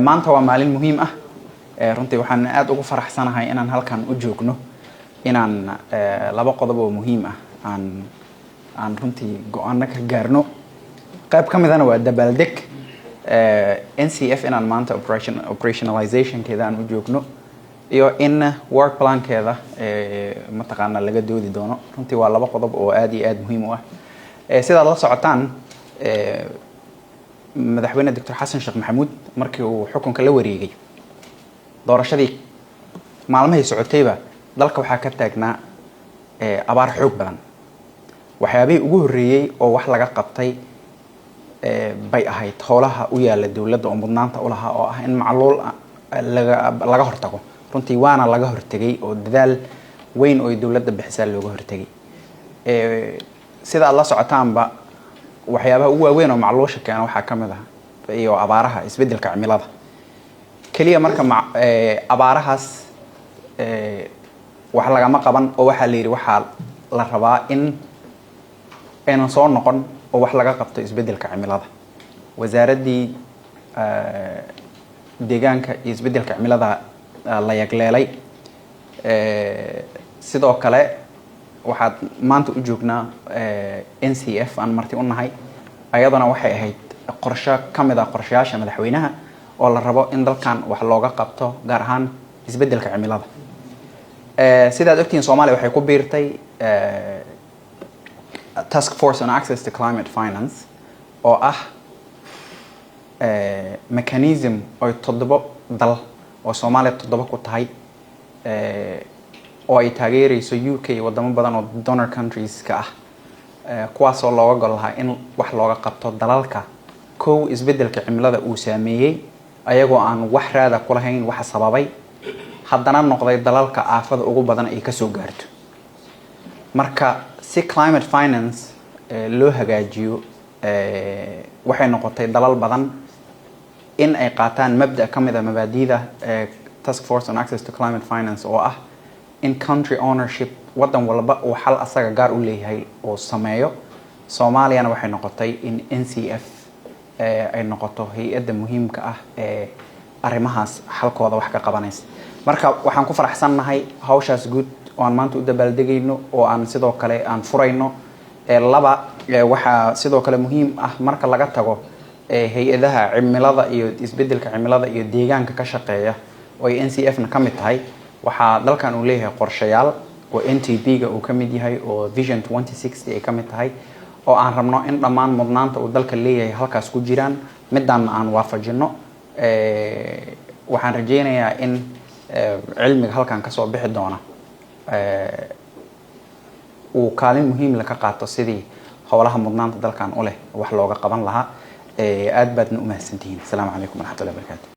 maanta waa maalin muhiim ah runtii waxaan aad ugu faraxsanahay inaan halkan u joogno inaan laba qodob oo muhiim ah aan runtii go'aan ka gaarno qayb kamidana waa dabaaldeg NCF inaan maanta operationalization keeda aan u joogno iyo in work plan keeda mataqaana laga doodi doono runtii waa laba qodob oo aad iyo aad muhiim u ah sida la socotaan madaxweyne Dr. Xasan Sheekh Maxamuud markii uu xukunka la wareegay doorashadii maalmahay socotayba dalka waxaa ka taagnaa abaar xoog badan waxyaabihii ugu horeeyay oo wax laga qabtay bay ahayd howlaha u yaala dawladda oo mudnaanta u lahaa oo ah in macluul laga hortago runtii waana laga hortagay oo dadaal weyn oo dawladda bixisa looga hortagay sida la socotaanba waxyaabaha ugu waaweyn oo macluusha keena waxaa kamid ah iyo abaaraha isbedelka cimilada kaliya marka abaarahaas wax lagama qaban oo waxa la yiri waxa la rabaa in aynan soo noqon oo wax laga qabto isbedelka cimilada wasaaradii deegaanka iyo isbedelka cimilada la yagleelay sidoo kale waxaad maanta u joognaa NCF aan marti u nahay ayadana waxay ahayd qorshe kamid ah qorshayaasha madaxweynaha oo la rabo in dalkan wax looga qabto gaar ahaan isbedelka cimilada sidaad ogtiin Soomaaliya waxay ku biirtay Task Force on Access to Climate Finance oo ah mechanism oo toddoba dal oo Soomaaliya toddoba ku tahay oo ay taageerayso UK wadamo badan oo donor countries ka ah kuwaas oo looga gol lahaa in wax looga qabto dalalka koow isbedelka cimilada uu saameeyay ayagoo aan wax raada ku lahayn waxa sababay haddana noqday dalalka aafada ugu badan ay ka soo gaarto marka si climate finance loo hagaajiyo waxay noqotay dalal badan in ay qaataan mabda kamid ah mabaadiida Task Force on Access to Climate Finance oo ah in country ownership wadan walba uu xal asaga gaar u leeyahay oo sameeyo Soomaaliyana waxay noqotay in NCF ay noqoto hay'adda muhiimka ah arrimahaas xalkooda wax ka qabanaysa marka waxaan ku faraxsanahay hawshaas guud oo aan maanta u dabaaldegayno oo aan sidoo kale aan furayno laba waxa sidoo kale muhiim ah marka laga tago hay'adaha cimilada iyo isbedelka cimilada iyo deegaanka ka shaqeeya oo NCF-na kamid tahay waxa dalkan uu leeyahay qorshayaal oo NTB-ga uu kamid yahay oo Vision 2060 ay kamid tahay oo aan rabno in dhammaan mudnaanta uu dalka leeyahay halkaas ku jiraan midaan aan waafajino waxaan rajeynayaa in cilmiga halkan ka soo bixi doona uu kaalin muhiim la ka qaato sidii howlaha mudnaanta dalkan u leh wax looga qaban lahaa aad baadna u mahadsantihiin. Assalaamu calaykum waraxmatullaahi wabarakaatuh.